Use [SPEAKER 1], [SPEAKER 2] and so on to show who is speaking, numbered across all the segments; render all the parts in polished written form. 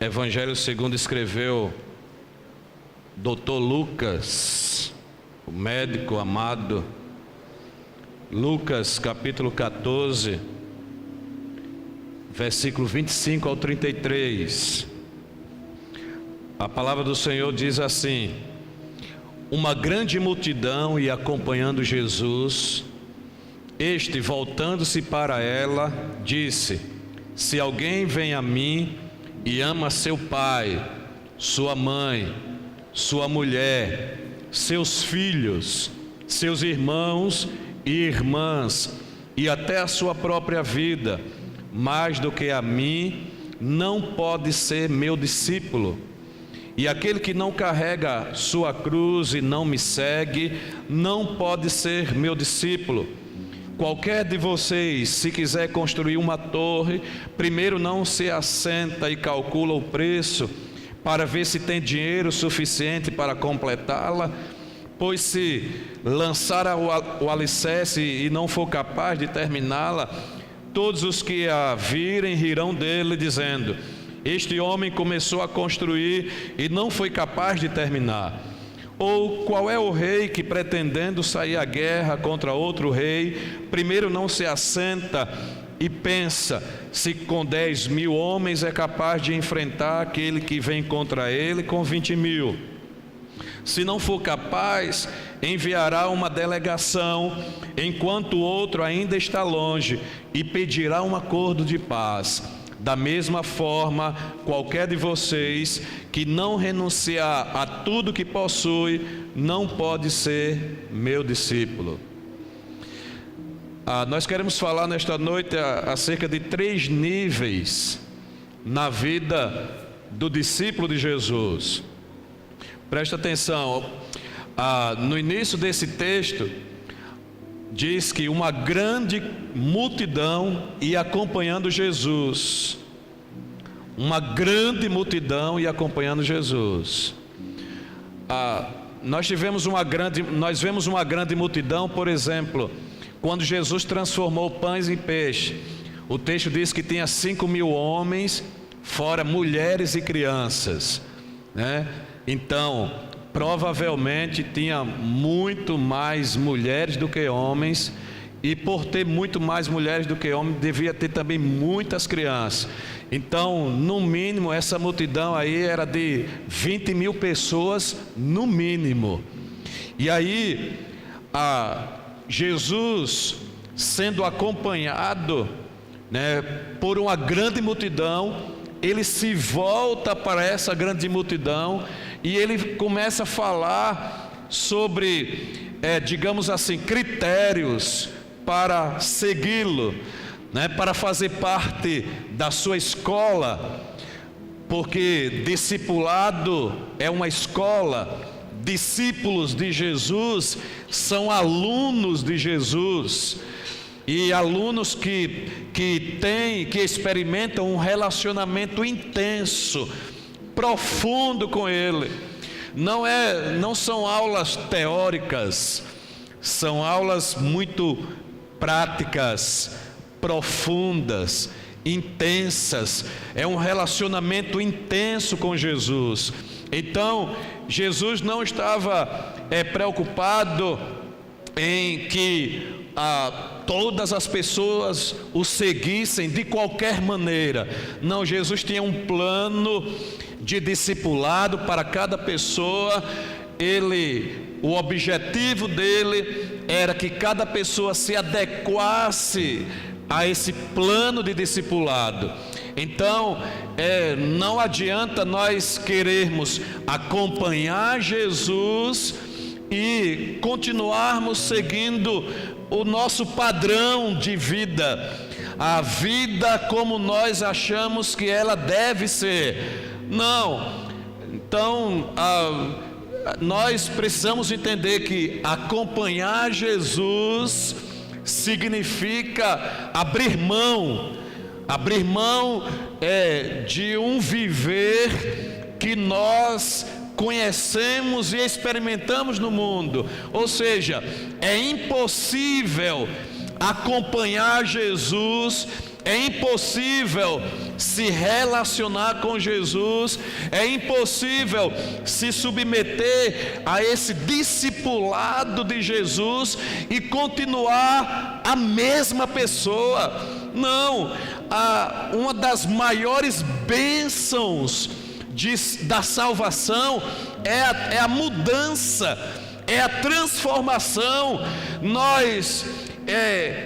[SPEAKER 1] Evangelho segundo escreveu Dr. Lucas, o médico amado. Lucas capítulo 14, versículo 25 ao 33. A palavra do Senhor diz assim: uma grande multidão ia acompanhando Jesus. Este, voltando-se para ela, disse: se alguém vem a mim e ama seu pai, sua mãe, sua mulher, seus filhos, seus irmãos e irmãs, e até a sua própria vida, mais do que a mim, não pode ser meu discípulo. E aquele que não carrega sua cruz e não me segue, não pode ser meu discípulo. Qualquer de vocês, se quiser construir uma torre, primeiro não se assenta e calcula o preço para ver se tem dinheiro suficiente para completá-la, pois se lançar o alicerce e não for capaz de terminá-la, todos os que a virem rirão dele, dizendo: este homem começou a construir e não foi capaz de terminar. Ou qual é o rei que, pretendendo sair à guerra contra outro rei, primeiro não se assenta e pensa se com 10.000 homens é capaz de enfrentar aquele que vem contra ele com 20.000? Se não for capaz, enviará uma delegação, enquanto o outro ainda está longe, e pedirá um acordo de paz. Da mesma forma, qualquer de vocês que não renunciar a tudo que possui, não pode ser meu discípulo. Nós queremos falar nesta noite acerca de 3 níveis na vida do discípulo de Jesus. Presta atenção, no início desse texto, diz que uma grande multidão ia acompanhando Jesus. Uma grande multidão ia acompanhando Jesus. Nós vemos uma grande multidão, por exemplo, quando Jesus transformou pães em peixe. O texto diz que tinha 5.000 homens, fora mulheres e crianças, né? Então, provavelmente tinha muito mais mulheres do que homens, e por ter muito mais mulheres do que homens, devia ter também muitas crianças. Então, no mínimo, essa multidão aí era de 20.000 pessoas, no mínimo. E aí, Jesus, sendo acompanhado, né, por uma grande multidão, ele se volta para essa grande multidão e ele começa a falar sobre, digamos assim, critérios para segui-lo, né, para fazer parte da sua escola, porque discipulado é uma escola. Discípulos de Jesus são alunos de Jesus, e alunos que experimentam um relacionamento intenso, profundo com Ele. Não são aulas teóricas, são aulas muito práticas, profundas, intensas. É um relacionamento intenso com Jesus. Então, Jesus não estava preocupado em que todas as pessoas o seguissem de qualquer maneira. Não, Jesus tinha um plano de discipulado para cada pessoa. O objetivo dele era que cada pessoa se adequasse a esse plano de discipulado. Então, não adianta nós querermos acompanhar Jesus e continuarmos seguindo o nosso padrão de vida, a vida como nós achamos que ela deve ser. Não. Então, nós precisamos entender que acompanhar Jesus significa abrir mão de um viver que nós conhecemos e experimentamos no mundo. Ou seja, é impossível acompanhar Jesus é impossível se relacionar com Jesus, é impossível se submeter a esse discipulado de Jesus e continuar a mesma pessoa. Não, uma das maiores bênçãos da salvação é a mudança, é a transformação. Nós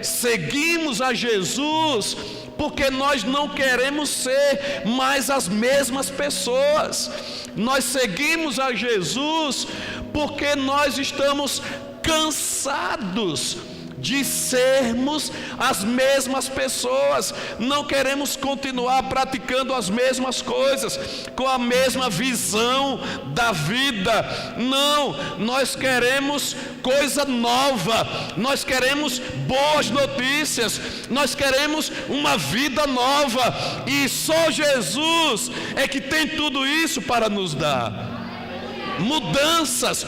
[SPEAKER 1] seguimos a Jesus porque nós não queremos ser mais as mesmas pessoas. Nós seguimos a Jesus porque nós estamos cansados de sermos as mesmas pessoas. Não queremos continuar praticando as mesmas coisas, com a mesma visão da vida. Não, nós queremos coisa nova, nós queremos boas notícias, nós queremos uma vida nova, e só Jesus é que tem tudo isso para nos dar. Mudanças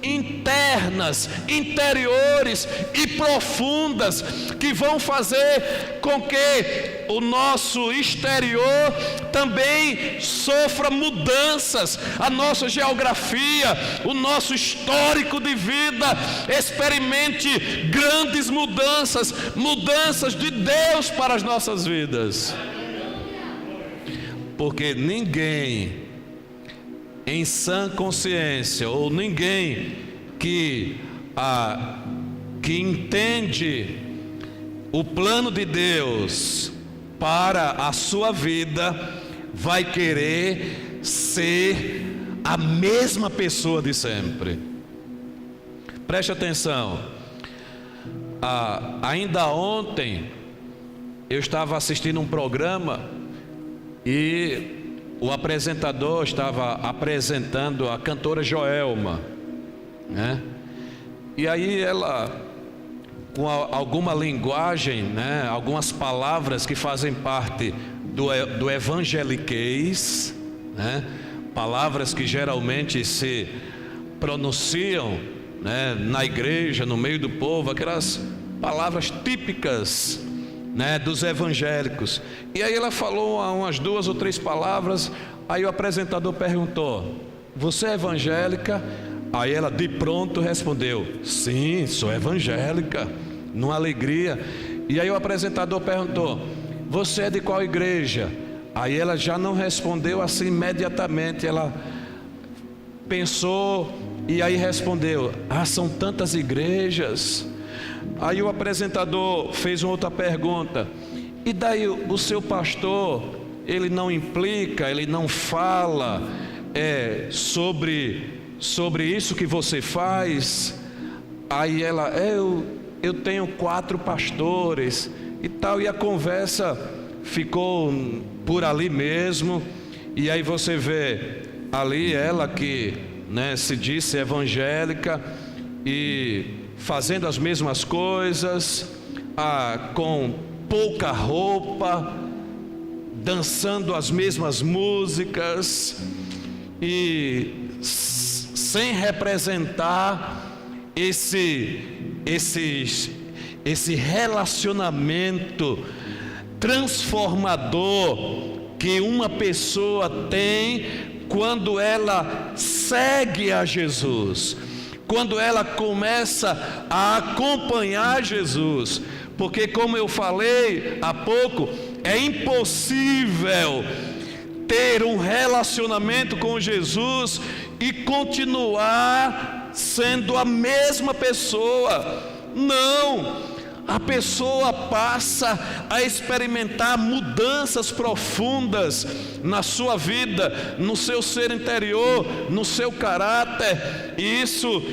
[SPEAKER 1] internas, interiores e profundas, que vão fazer com que o nosso exterior também sofra mudanças, a nossa geografia, o nosso histórico de vida experimente grandes mudanças de Deus para as nossas vidas. Porque ninguém em sã consciência, ou ninguém que entende o plano de Deus para a sua vida, vai querer ser a mesma pessoa de sempre. Preste atenção. Ainda ontem eu estava assistindo um programa e o apresentador estava apresentando a cantora Joelma, né? E aí ela, com alguma linguagem, né, algumas palavras que fazem parte do evangeliquez, né, palavras que geralmente se pronunciam, né, na igreja, no meio do povo, aquelas palavras típicas, né, dos evangélicos. E aí ela falou umas 2 ou 3 palavras. Aí o apresentador perguntou: você é evangélica? Aí ela de pronto respondeu: sim, sou evangélica, numa alegria. E aí o apresentador perguntou: você é de qual igreja? Aí ela já não respondeu assim imediatamente, ela pensou e aí respondeu: são tantas igrejas. Aí o apresentador fez uma outra pergunta: e daí o seu pastor, ele não implica, ele não fala sobre isso que você faz? Aí ela: eu tenho 4 pastores e tal. E a conversa ficou por ali mesmo. E aí você vê ali ela que, né, se disse evangélica e fazendo as mesmas coisas, com pouca roupa, dançando as mesmas músicas e sem representar esse relacionamento transformador que uma pessoa tem quando ela segue a Jesus, quando ela começa a acompanhar Jesus. Porque, como eu falei há pouco, é impossível ter um relacionamento com Jesus e continuar sendo a mesma pessoa. Não, a pessoa passa a experimentar mudanças profundas na sua vida, no seu ser interior, no seu caráter. E isso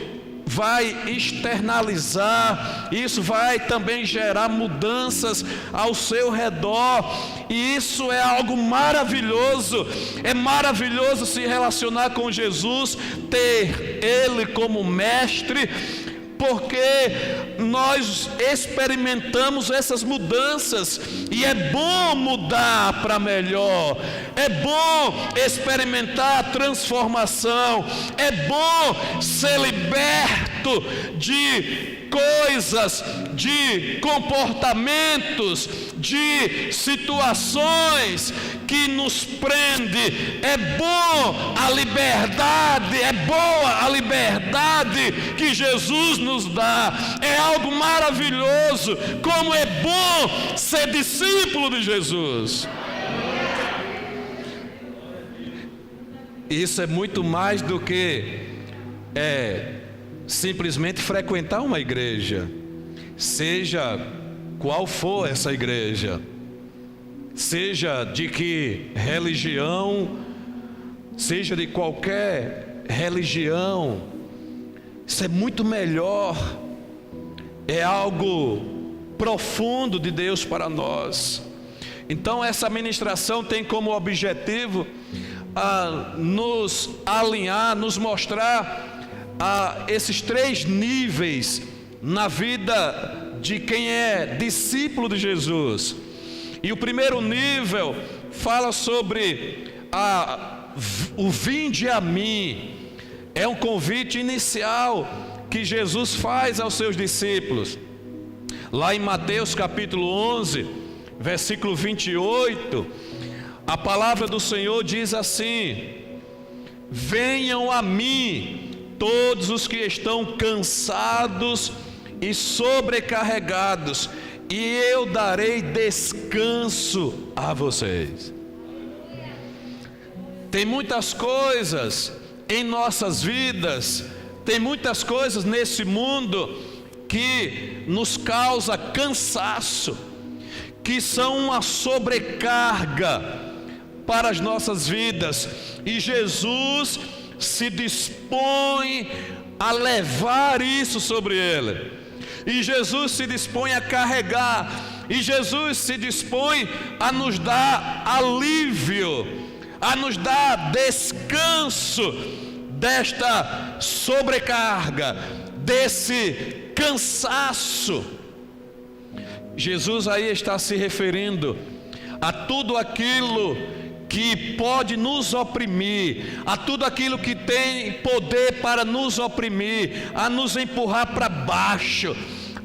[SPEAKER 1] vai externalizar, isso vai também gerar mudanças ao seu redor, e isso é algo maravilhoso. É maravilhoso se relacionar com Jesus, ter Ele como mestre, porque nós experimentamos essas mudanças, e é bom mudar para melhor, é bom experimentar a transformação, é bom ser liberto dentro de coisas, de comportamentos, de situações que nos prende. É bom a liberdade, é boa a liberdade que Jesus nos dá. É algo maravilhoso. Como é bom ser discípulo de Jesus. Isso é muito mais do que simplesmente frequentar uma igreja, seja qual for essa igreja, seja de que religião, seja de qualquer religião. Isso é muito melhor, é algo profundo de Deus para nós. Então essa ministração tem como objetivo nos alinhar, nos mostrar esses 3 níveis na vida de quem é discípulo de Jesus. E o primeiro nível fala sobre o vinde a mim. É um convite inicial que Jesus faz aos seus discípulos. Lá em Mateus capítulo 11, versículo 28, a palavra do Senhor diz assim: venham a mim todos os que estão cansados e sobrecarregados, e eu darei descanso a vocês. Tem muitas coisas em nossas vidas, tem muitas coisas nesse mundo que nos causa cansaço, que são uma sobrecarga para as nossas vidas, e Jesus se dispõe a levar isso sobre ele, e Jesus se dispõe a carregar, e Jesus se dispõe a nos dar alívio, a nos dar descanso desta sobrecarga, desse cansaço. Jesus aí está se referindo a tudo aquilo que pode nos oprimir, a tudo aquilo que tem poder para nos oprimir, a nos empurrar para baixo,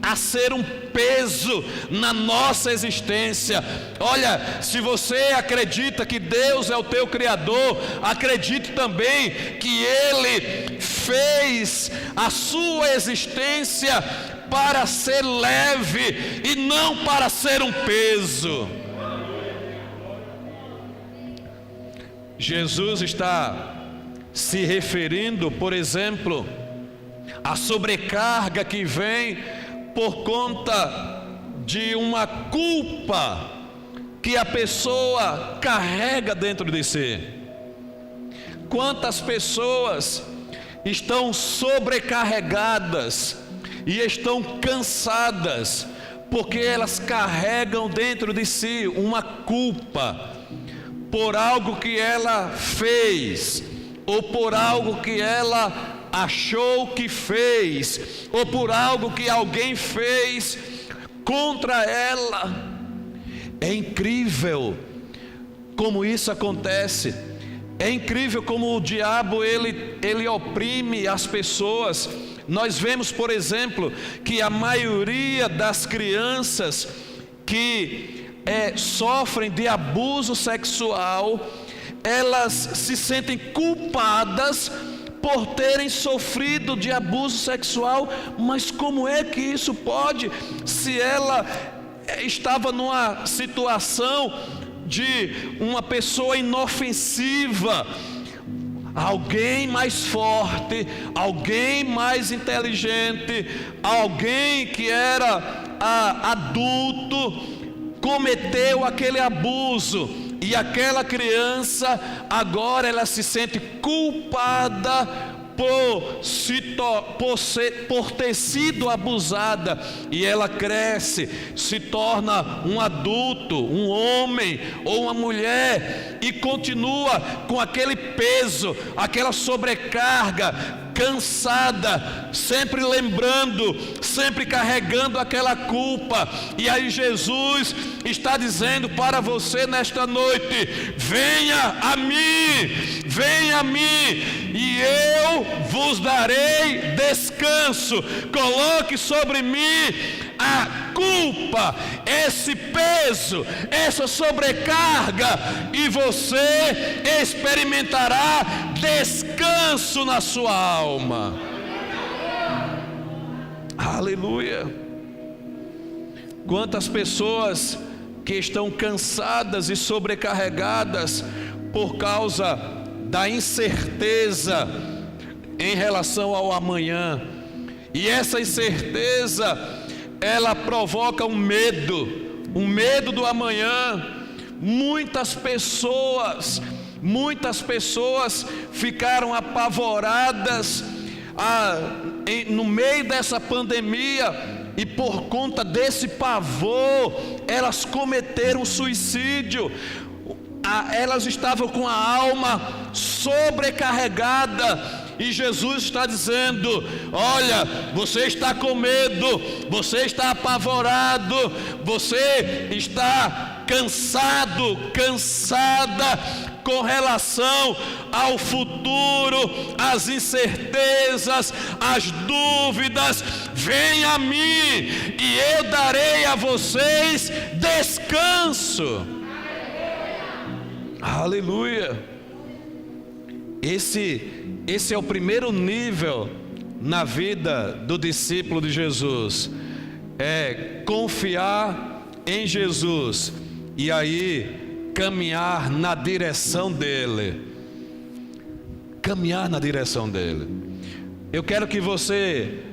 [SPEAKER 1] a ser um peso na nossa existência. Olha, se você acredita que Deus é o teu Criador, acredite também que Ele fez a sua existência para ser leve e não para ser um peso. Jesus está se referindo, por exemplo, à sobrecarga que vem por conta de uma culpa que a pessoa carrega dentro de si. Quantas pessoas estão sobrecarregadas e estão cansadas porque elas carregam dentro de si uma culpa por algo que ela fez, ou por algo que ela achou que fez, ou por algo que alguém fez contra ela. É incrível como isso acontece. É incrível como o diabo ele oprime as pessoas. Nós vemos, por exemplo, que a maioria das crianças que sofrem de abuso sexual, elas se sentem culpadas por terem sofrido de abuso sexual. Mas como é que isso pode, se ela estava numa situação de uma pessoa inofensiva, alguém mais forte, alguém mais inteligente, alguém que era adulto, cometeu aquele abuso, e aquela criança agora ela se sente culpada por ter sido abusada, e ela cresce, se torna um adulto, um homem ou uma mulher, e continua com aquele peso, aquela sobrecarga, cansada, sempre lembrando, sempre carregando aquela culpa. E aí Jesus está dizendo para você nesta noite: venha a mim, e eu vos darei descanso. Coloque sobre mim a culpa, esse peso, essa sobrecarga, e você experimentará descanso na sua alma. Aleluia. Quantas pessoas que estão cansadas e sobrecarregadas por causa da incerteza em relação ao amanhã, e essa incerteza ela provoca um medo do amanhã. Muitas pessoas ficaram apavoradas no meio dessa pandemia, e por conta desse pavor, elas cometeram suicídio. Elas estavam com a alma sobrecarregada, e Jesus está dizendo: olha, você está com medo, você está apavorado, você está cansado, cansada com relação ao futuro, às incertezas, às dúvidas. Venha a mim e eu darei a vocês descanso. Aleluia. Esse é o primeiro nível na vida do discípulo de Jesus, é confiar em Jesus e aí caminhar na direção dele. Caminhar na direção dele. Eu quero que você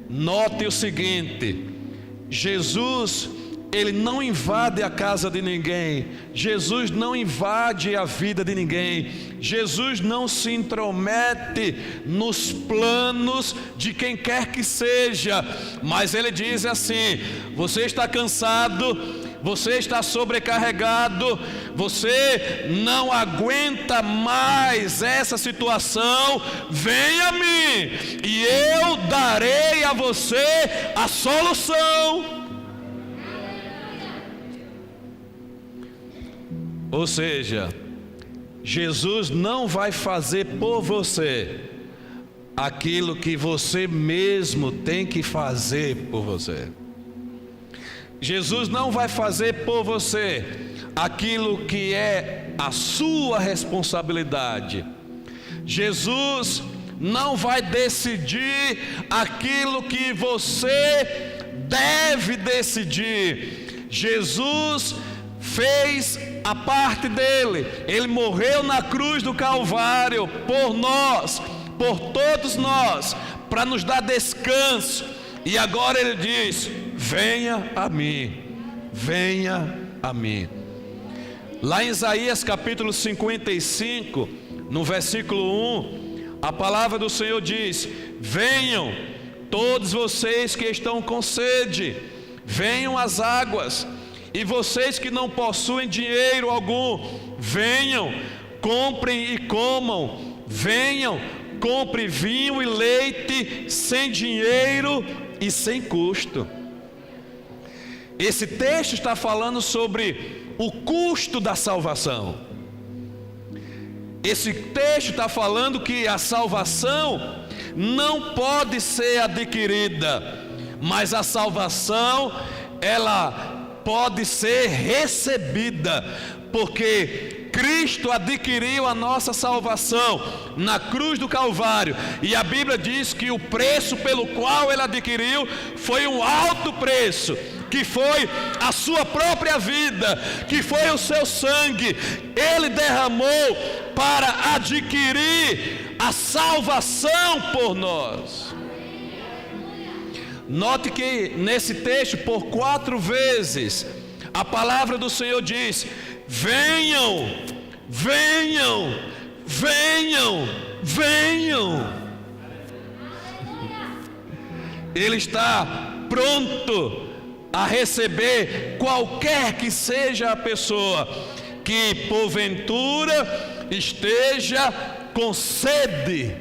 [SPEAKER 1] note o seguinte: Jesus, ele não invade a casa de ninguém, Jesus não invade a vida de ninguém, Jesus não se intromete nos planos de quem quer que seja, mas ele diz assim: você está cansado, você está sobrecarregado, você não aguenta mais essa situação, venha a mim e eu darei a você a solução. Ou seja, Jesus não vai fazer por você aquilo que você mesmo tem que fazer por você. Jesus não vai fazer por você aquilo que é a sua responsabilidade. Jesus não vai decidir aquilo que você deve decidir. Jesus fez a parte dele, ele morreu na cruz do Calvário por nós, por todos nós, para nos dar descanso. E agora ele diz: venha a mim, venha a mim. Lá em Isaías capítulo 55, no versículo 1, a palavra do Senhor diz: venham todos vocês que estão com sede, venham às águas. E vocês que não possuem dinheiro algum, venham, comprem e comam. Venham, compre vinho e leite sem dinheiro e sem custo. Esse texto está falando sobre o custo da salvação. Esse texto está falando que a salvação não pode ser adquirida, mas a salvação, ela pode ser recebida, porque Cristo adquiriu a nossa salvação na cruz do Calvário, e a Bíblia diz que o preço pelo qual ele adquiriu foi um alto preço, que foi a sua própria vida, que foi o seu sangue. Ele derramou para adquirir a salvação por nós. Note que nesse texto, por 4 vezes, a palavra do Senhor diz: venham, venham, venham, venham. Ele está pronto a receber qualquer que seja a pessoa que porventura esteja com sede.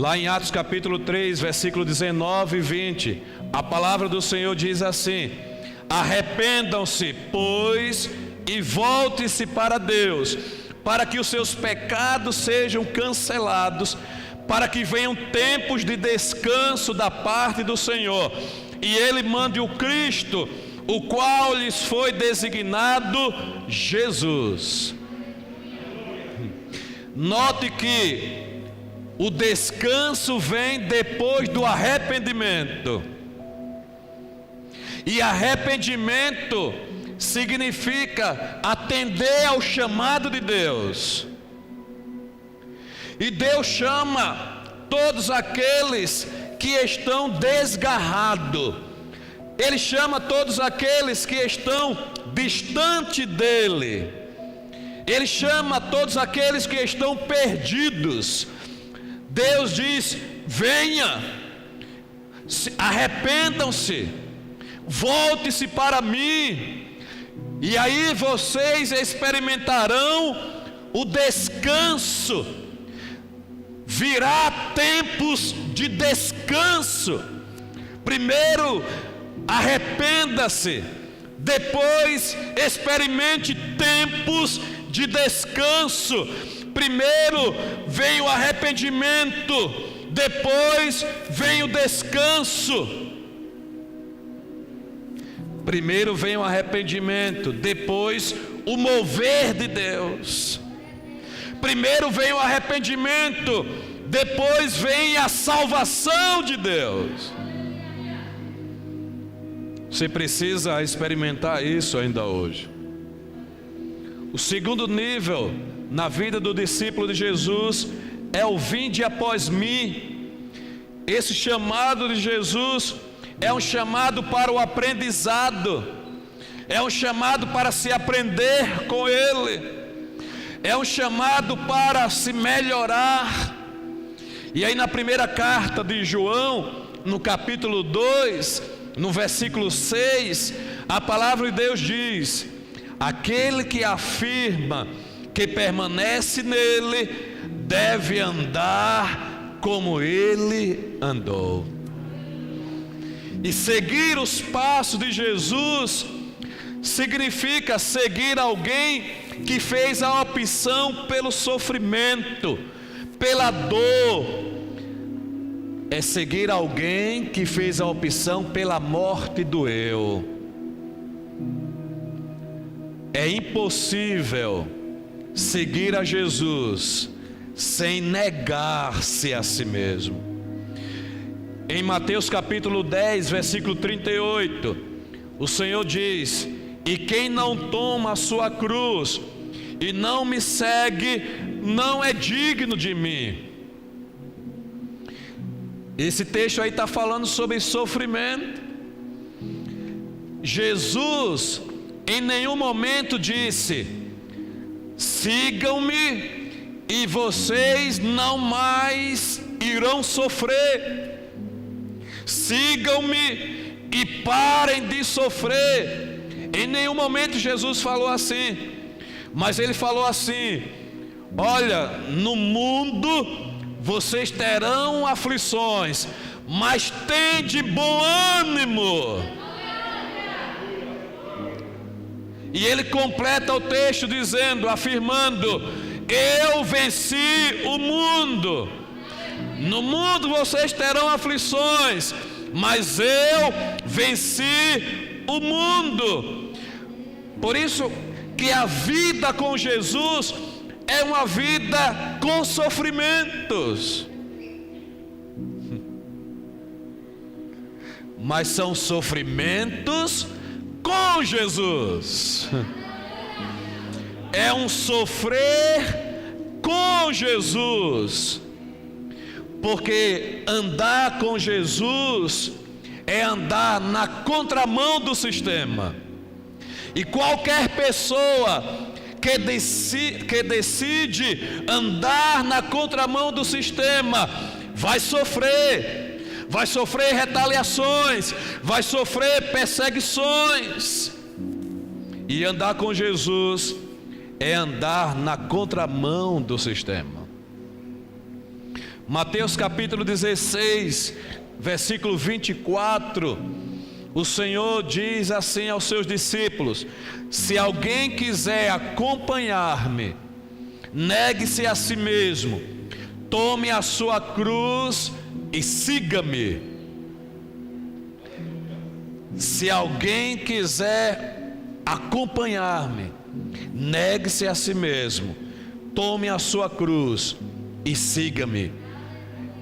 [SPEAKER 1] Lá em Atos capítulo 3, versículo 19 e 20, a palavra do Senhor diz assim: arrependam-se, pois, e volte-se para Deus, para que os seus pecados sejam cancelados, para que venham tempos de descanso da parte do Senhor, e Ele mande o Cristo, o qual lhes foi designado Jesus. Note que o descanso vem depois do arrependimento. E arrependimento significa atender ao chamado de Deus. E Deus chama todos aqueles que estão desgarrados. Ele chama todos aqueles que estão distante dele. Ele chama todos aqueles que estão perdidos. Deus diz: venha, arrependam-se, volte-se para mim, e aí vocês experimentarão o descanso. Virá tempos de descanso. Primeiro arrependa-se, depois experimente tempos de descanso. Primeiro vem o arrependimento, depois vem o descanso. Primeiro vem o arrependimento, depois o mover de Deus. Primeiro vem o arrependimento, depois vem a salvação de Deus. Você precisa experimentar isso ainda hoje. O segundo nível na vida do discípulo de Jesus é o vinde após mim. Esse chamado de Jesus é um chamado para o aprendizado, é um chamado para se aprender com Ele, é um chamado para se melhorar. E aí na primeira carta de João, no capítulo 2, no versículo 6, a palavra de Deus diz: aquele que afirma que permanece nele deve andar como ele andou. E seguir os passos de Jesus significa seguir alguém que fez a opção pelo sofrimento, pela dor. É seguir alguém que fez a opção pela morte do eu. É impossível seguir a Jesus sem negar-se a si mesmo. Em Mateus capítulo 10, versículo 38, o Senhor diz: e quem não toma a sua cruz e não me segue, não é digno de mim. Esse texto aí está falando sobre sofrimento. Jesus em nenhum momento disse: sigam-me e vocês não mais irão sofrer. Sigam-me e parem de sofrer. Em nenhum momento Jesus falou assim. Mas ele falou assim: olha, no mundo vocês terão aflições, mas tende bom ânimo. E ele completa o texto dizendo, afirmando: eu venci o mundo. No mundo vocês terão aflições, mas eu venci o mundo. Por isso que a vida com Jesus é uma vida com sofrimentos, mas são sofrimentos com Jesus. É um sofrer com Jesus, porque andar com Jesus é andar na contramão do sistema. E qualquer pessoa que decide andar na contramão do sistema vai sofrer retaliações, vai sofrer perseguições. E andar com Jesus é andar na contramão do sistema. Mateus capítulo 16, versículo 24, o Senhor diz assim aos seus discípulos: se alguém quiser acompanhar-me, negue-se a si mesmo, tome a sua cruz e siga-me. Se alguém quiser acompanhar-me, negue-se a si mesmo, tome a sua cruz e siga-me.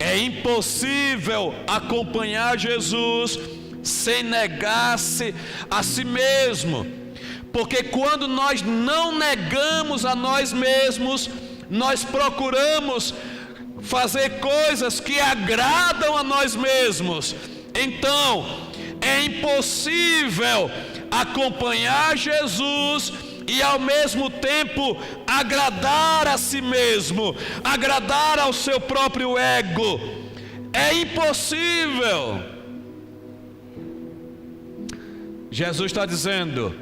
[SPEAKER 1] É impossível acompanhar Jesus sem negar-se a si mesmo, porque quando nós não negamos a nós mesmos, nós procuramos fazer coisas que agradam a nós mesmos. Então, é impossível acompanhar Jesus e ao mesmo tempo agradar a si mesmo, agradar ao seu próprio ego. É impossível. Jesus está dizendo: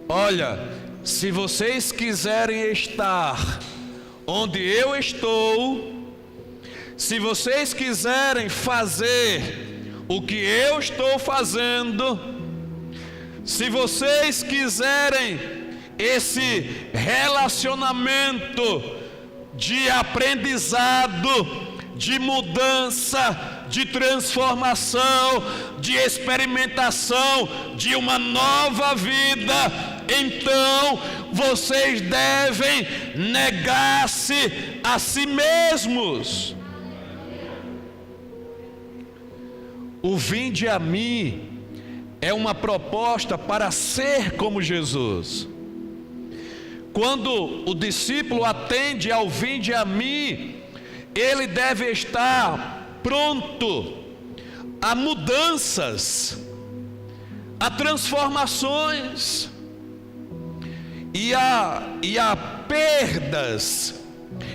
[SPEAKER 1] olha, se vocês quiserem estar onde eu estou, se vocês quiserem fazer o que eu estou fazendo, se vocês quiserem esse relacionamento de aprendizado, de mudança, de transformação, de experimentação, de uma nova vida, então vocês devem negar-se a si mesmos. O vinde a mim é uma proposta para ser como Jesus. Quando o discípulo atende ao vinde a mim, ele deve estar pronto a mudanças, a transformações e a perdas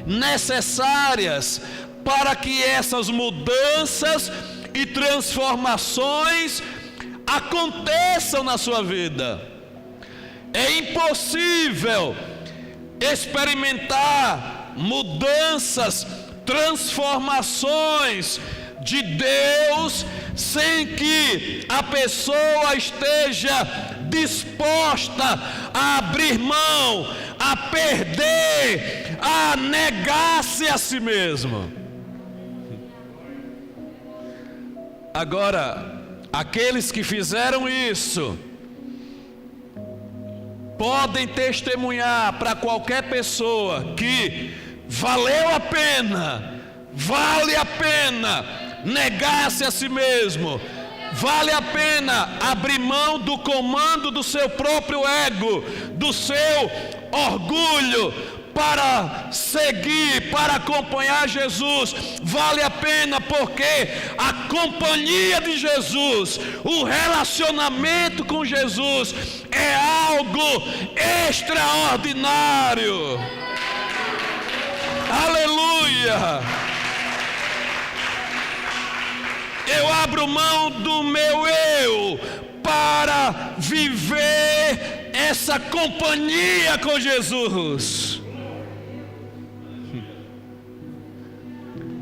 [SPEAKER 1] necessárias para que essas mudanças e transformações aconteçam na sua vida. É impossível experimentar mudanças, transformações de Deus sem que a pessoa esteja disposta a abrir mão, a perder, a negar-se a si mesmo. Agora, aqueles que fizeram isso podem testemunhar para qualquer pessoa que valeu a pena, vale a pena negar-se a si mesmo, vale a pena abrir mão do comando do seu próprio ego, do seu orgulho, para seguir, para acompanhar Jesus. Vale a pena porque a companhia de Jesus, o relacionamento com Jesus é algo extraordinário. Aleluia! Eu abro mão do meu eu para viver essa companhia com Jesus.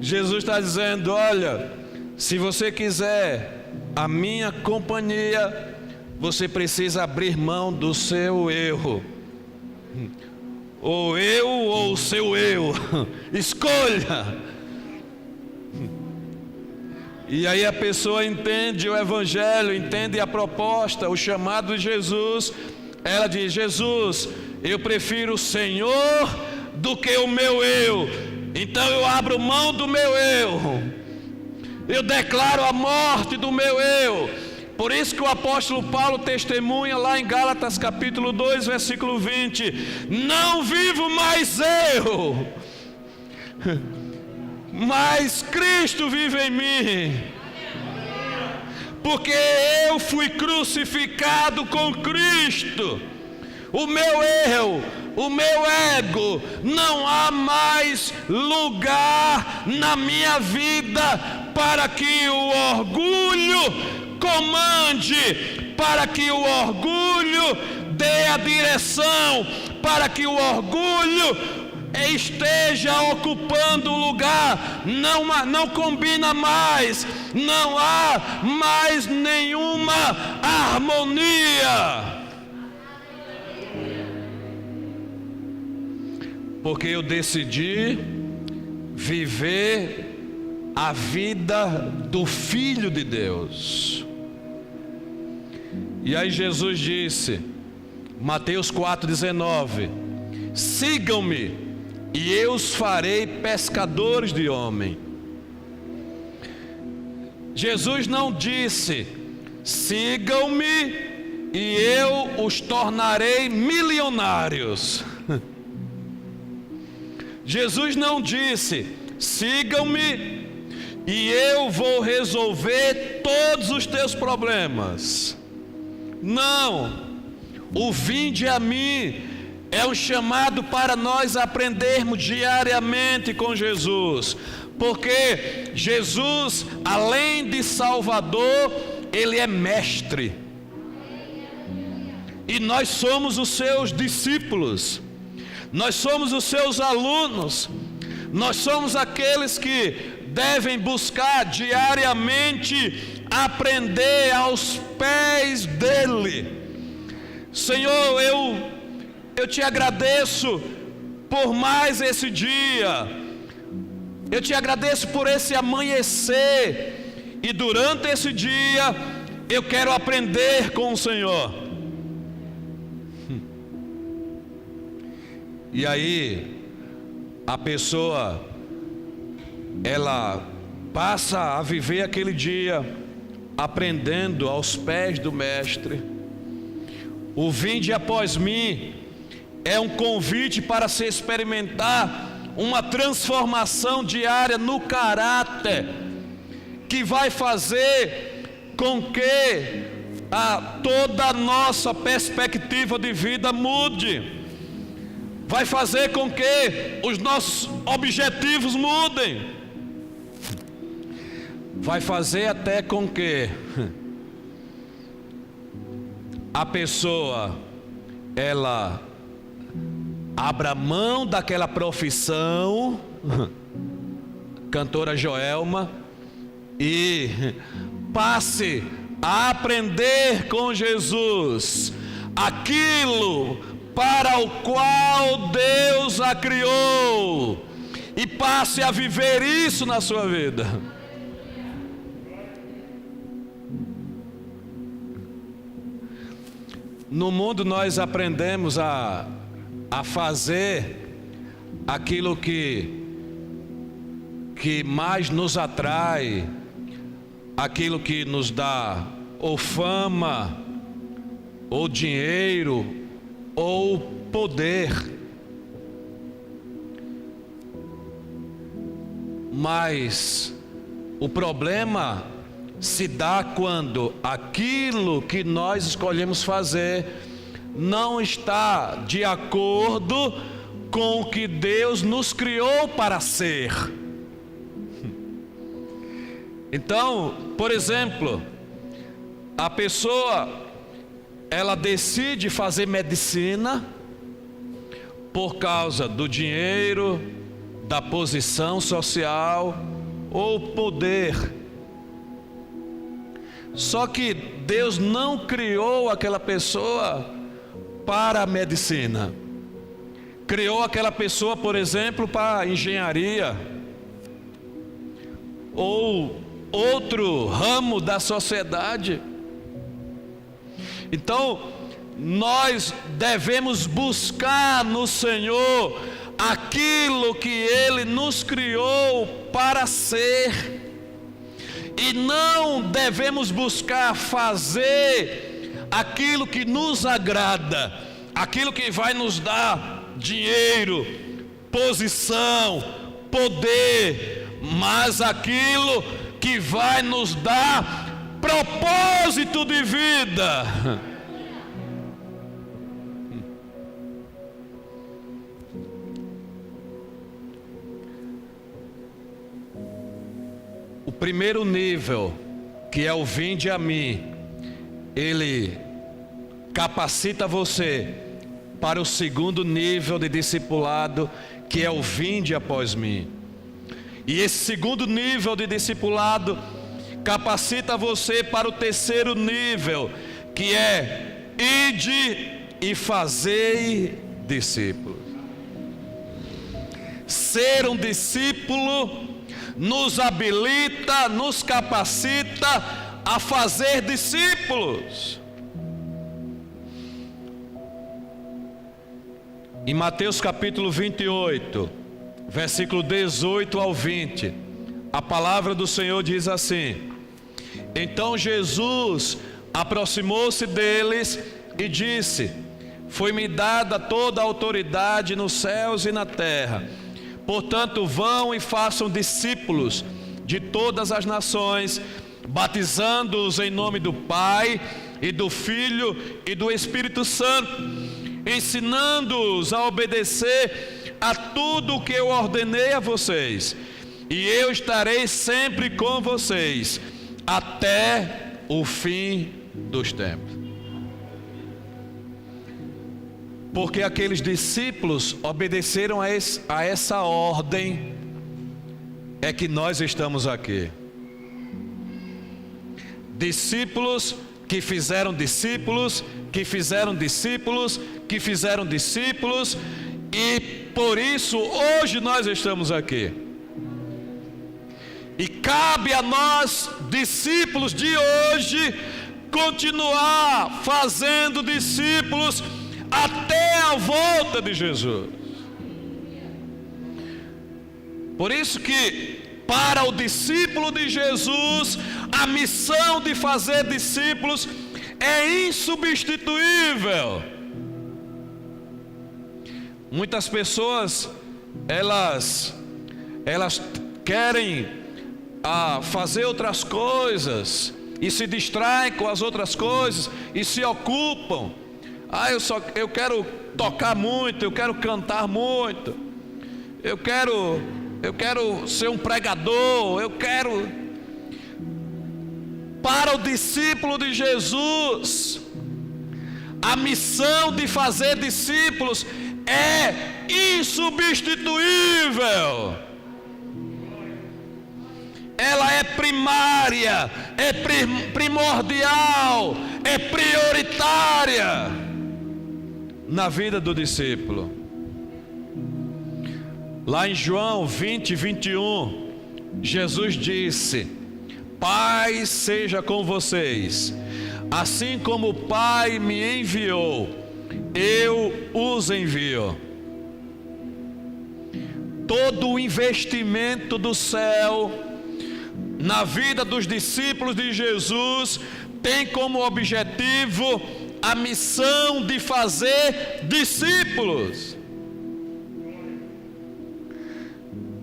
[SPEAKER 1] Jesus está dizendo: olha, se você quiser a minha companhia, você precisa abrir mão do seu eu. Ou eu ou o seu eu. Escolha. E aí a pessoa entende o evangelho, entende a proposta, o chamado de Jesus. Ela diz: Jesus, eu prefiro o Senhor do que o meu eu. Então eu abro mão do meu eu. Eu declaro a morte do meu eu. Por isso que o apóstolo Paulo testemunha lá em Gálatas capítulo 2, versículo 20: não vivo mais eu, mas Cristo vive em mim. Porque eu fui crucificado com Cristo. O meu eu, o meu ego, não há mais lugar na minha vida para que o orgulho comande, para que o orgulho dê a direção, para que o orgulho esteja ocupando o lugar, não combina mais, não há mais nenhuma harmonia. Porque eu decidi viver a vida do Filho de Deus. E aí Jesus disse, Mateus 4,19: sigam-me e eu os farei pescadores de homem. Jesus não disse, sigam-me e eu os tornarei milionários. Jesus não disse, sigam-me e eu vou resolver todos os teus problemas. Não, o vinde a mim é um chamado para nós aprendermos diariamente com Jesus, porque Jesus, além de Salvador, Ele é mestre, e nós somos os seus discípulos, nós somos os seus alunos, nós somos aqueles que devem buscar diariamente aprender aos pés dele. Senhor, eu te agradeço por mais esse dia, eu te agradeço por esse amanhecer, e durante esse dia eu quero aprender com o Senhor. E aí a pessoa, ela passa a viver aquele dia aprendendo aos pés do Mestre. O vinde após mim é um convite para se experimentar uma transformação diária no caráter, que vai fazer com que toda a nossa perspectiva de vida mude, vai fazer com que os nossos objetivos mudem, vai fazer até com que a pessoa, ela abra mão daquela profissão, cantora Joelma, e passe a aprender com Jesus aquilo para o qual Deus a criou, e passe a viver isso na sua vida. No mundo nós aprendemos a fazer aquilo que mais nos atrai, aquilo que nos dá ou fama, ou dinheiro, ou poder. Mas o problema se dá quando aquilo que nós escolhemos fazer não está de acordo com o que Deus nos criou para ser. Então, por exemplo, a pessoa, ela decide fazer medicina por causa do dinheiro, da posição social ou poder. Só que Deus não criou aquela pessoa para a medicina. Criou aquela pessoa, por exemplo, para a engenharia ou outro ramo da sociedade. Então, nós devemos buscar no Senhor aquilo que Ele nos criou para ser, e não devemos buscar fazer aquilo que nos agrada, aquilo que vai nos dar dinheiro, posição, poder, mas aquilo que vai nos dar propósito de vida. O primeiro nível, que é o vinde a mim, ele capacita você para o segundo nível de discipulado, que é o vinde após mim. E esse segundo nível de discipulado capacita você para o terceiro nível, que é: ide e fazei discípulos. Ser um discípulo nos habilita, nos capacita a fazer discípulos. Em Mateus capítulo 28, versículo 18 ao 20, a palavra do Senhor diz assim: então Jesus aproximou-se deles e disse: foi-me dada toda a autoridade nos céus e na terra. Portanto, vão e façam discípulos de todas as nações, batizando-os em nome do Pai e do Filho e do Espírito Santo, ensinando-os a obedecer a tudo o que eu ordenei a vocês. E eu estarei sempre com vocês até o fim dos tempos. Porque aqueles discípulos obedeceram a essa ordem, é que nós estamos aqui. Discípulos que fizeram discípulos, que fizeram discípulos, que fizeram discípulos, e por isso hoje nós estamos aqui. E cabe a nós, discípulos de hoje, continuar fazendo discípulos até a volta de Jesus. Por isso que para o discípulo de Jesus, a missão de fazer discípulos é insubstituível. Muitas pessoas, elas querem fazer outras coisas e se distraem com as outras coisas e se ocupam. Eu quero tocar muito, eu quero cantar muito, eu quero ser um pregador, Para o discípulo de Jesus, a missão de fazer discípulos é insubstituível. Ela é primária, é primordial, é prioritária na vida do discípulo. Lá em João 20, 21, Jesus disse: Pai seja com vocês, assim como o Pai me enviou, eu os envio. Todo o investimento do céu na vida dos discípulos de Jesus tem como objetivo a missão de fazer discípulos.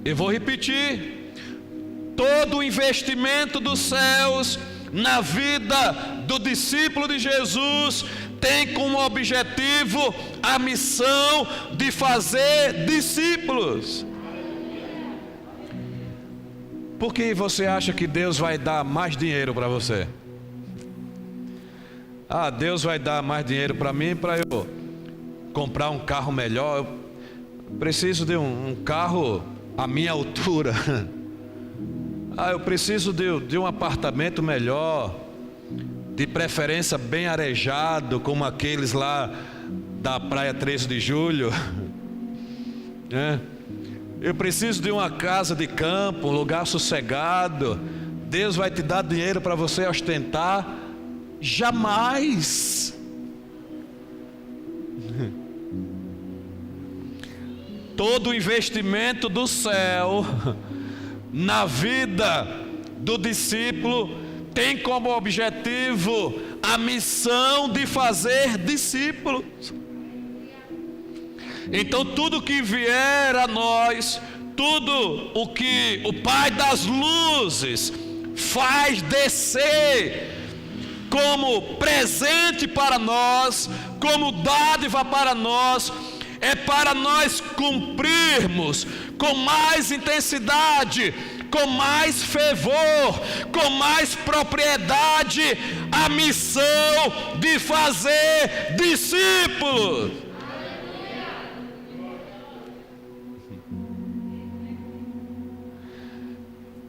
[SPEAKER 1] Eu vou repetir: todo o investimento dos céus na vida do discípulo de Jesus tem como objetivo a missão de fazer discípulos. Por que você acha que Deus vai dar mais dinheiro para você? Deus vai dar mais dinheiro para mim para eu comprar um carro melhor. Eu preciso de um carro à minha altura. Eu preciso de um apartamento melhor, de preferência bem arejado, como aqueles lá da praia 13 de julho. Eu preciso de uma casa de campo, um lugar sossegado. Deus vai te dar dinheiro para você ostentar? Jamais. Todo o investimento do céu na vida do discípulo tem como objetivo a missão de fazer discípulos. Então tudo que vier a nós, tudo o que o Pai das luzes faz descer como presente para nós, como dádiva para nós, é para nós cumprirmos com mais intensidade, com mais fervor, com mais propriedade a missão de fazer discípulos.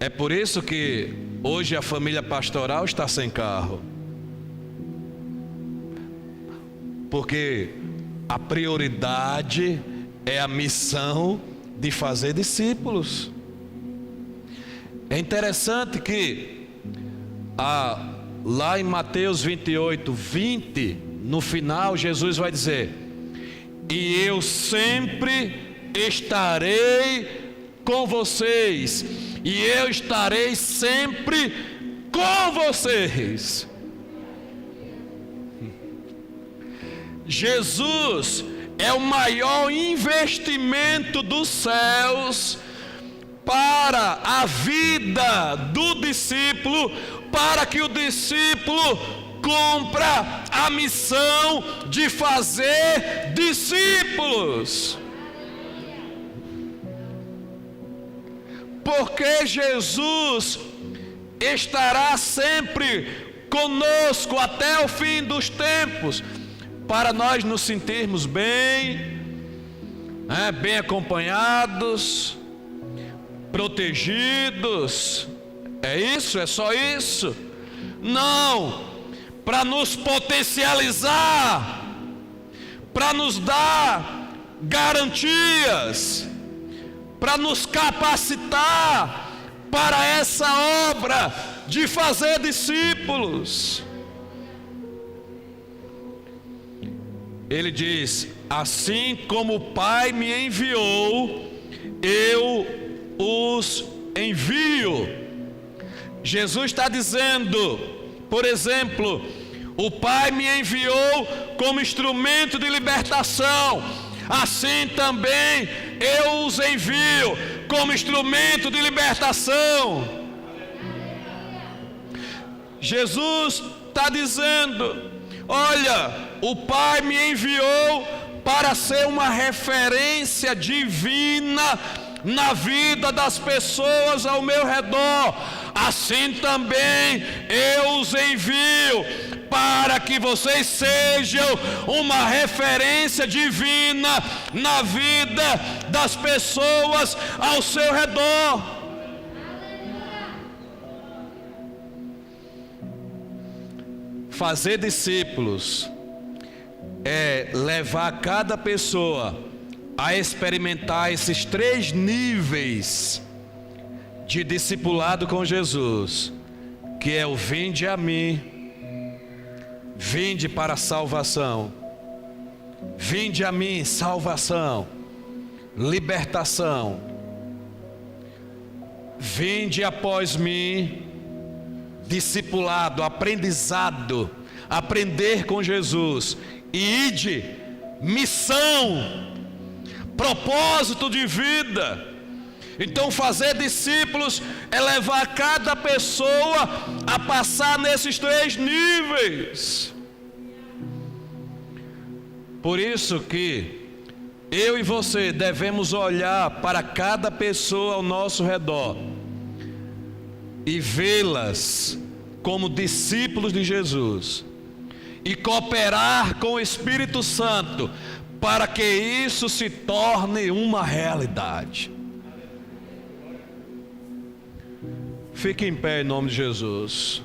[SPEAKER 1] É por isso que hoje a família pastoral está sem carro. Porque a prioridade é a missão de fazer discípulos. É interessante que lá em Mateus 28, 20, no final Jesus vai dizer: e eu sempre estarei com vocês, e eu estarei sempre com vocês. Jesus é o maior investimento dos céus para a vida do discípulo, para que o discípulo cumpra a missão de fazer discípulos. Porque Jesus estará sempre conosco até o fim dos tempos, para nós nos sentirmos bem, bem acompanhados, protegidos. É isso? É só isso? Não, para nos potencializar, para nos dar garantias, para nos capacitar para essa obra de fazer discípulos. Ele diz: assim como o Pai me enviou, eu os envio. Jesus está dizendo, por exemplo, o Pai me enviou como instrumento de libertação, assim também eu os envio como instrumento de libertação. Jesus está dizendo: olha, o Pai me enviou para ser uma referência divina na vida das pessoas ao meu redor, assim também eu os envio para que vocês sejam uma referência divina na vida das pessoas ao seu redor. Fazer discípulos é levar cada pessoa a experimentar esses 3 níveis de discipulado com Jesus, que é o vinde a mim, vinde para a salvação, vinde a mim, salvação, libertação, vinde após mim, discipulado, aprendizado, aprender com Jesus, e ide, missão, propósito de vida. Então fazer discípulos é levar cada pessoa a passar nesses 3 níveis. Por isso que eu e você devemos olhar para cada pessoa ao nosso redor e vê-las como discípulos de Jesus, e cooperar com o Espírito Santo para que isso se torne uma realidade. Fique em pé em nome de Jesus.